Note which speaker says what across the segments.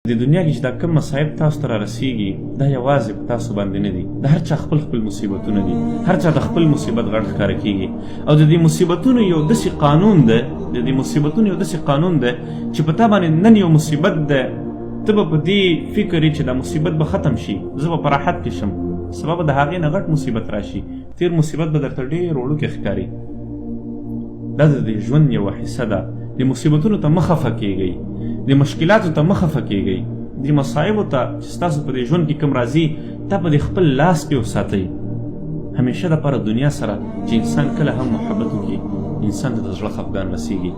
Speaker 1: د دنیا کې چې دا کوم مصايب تاسو ته رارسیږي دا یوازې په تاسو باندې نه دي، د هر چا خپل مصیبتونه دي، هر چا د خپل مصیبت غږ ښکاره کیږي او د دې مصیبتونو یو داسې قانون ده، د دې مصیبتونو یو داسې قانون ده چې په تا باندې نن یو مصیبت ده، ته به په دې فکر یې چې دا مصیبت به ختم شي، زه به په راحت کې شم، سبا به د هغې نه غټ مصیبت راشي، تیر مصیبت به درته ډېر وړوکی ښکاري. دا د دې ژوند یوه حصه ده. د مصیبتونو ته مه خفه کیږئ، د مشکلاتو ته مه خفه کیږئ، د مصایبو ته چې ستاسو په دې ژوند کې کوم راځي دا په دې خپل لاس کې وساتئ. همیشه دپاره دنیا سره چې انسان کله هم محبت وکړي انسان ته د زړه خفګان رسیږي.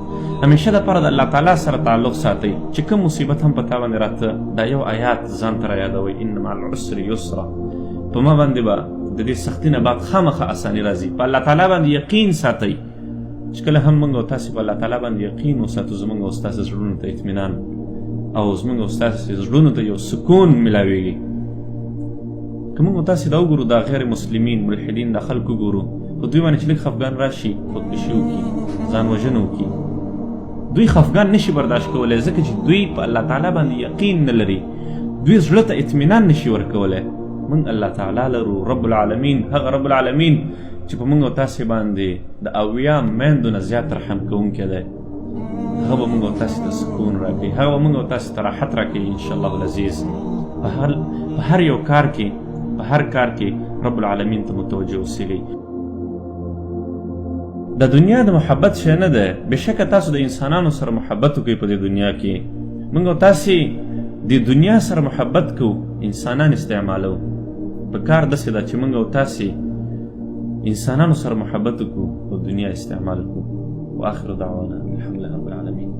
Speaker 1: همیشه دپاره د الله تعالی سره تعلق ساتئ چې کوم مصیبت هم په تا باندې راته دا یو آیات ځان ته رایادوئ، ان مع العسر یسرا، په ما باندې به د دې سختي نه بعد خامخا اساني راځي. په الله تعالی باندې یقین ساتئ چې کله هم موږ او تاسې په الله تعالی باندې یقین وساتو زموږ او ستاسې زړونو ته اطمینان او زموږ او ستاسې زړونو ته یو سکون میلاویږي. که موږ او تاسې دا وګورو دا غیر مسلمین ملحدین دا خلک وګورو، په دوی باندې چې لږ خفګان راشي خودکشي وکړي، ځان وژنه وکړي، دوی خفګان نشي برداشت کولی ځکه چې دوی په الله تعالی باندې یقین نه لري، دوی زړه ته اطمینان نشي ورکولی. موږ الله تعالی لرو، رب العالمین، هغه رب العالمین چې په موږ او تاسې باندې د اویا میندو نه زیات رحم کوونکی دی، هغه به موږ او تاسې ته سکون راکوي، هغه به موږ او تاسې ته راحت راکوي انشاءالله العزیز. په هر یو کار کې، په هر کار کې رب العالمین ته متوجه اوسیږئ. د دنیا د محبت شی نه ده، بېشکه تاسو د انسانانو سره محبت وکړئ. په دې دنیا کې موږ او تاسې د دنیا سره محبت کوو، انسانان استعمالو. په کار داسې ده چې موږ او تاسې انسانانو سره محبت وکړو او دنیا استعمال کړو. واخر دعوانا الحمد لله رب العالمین.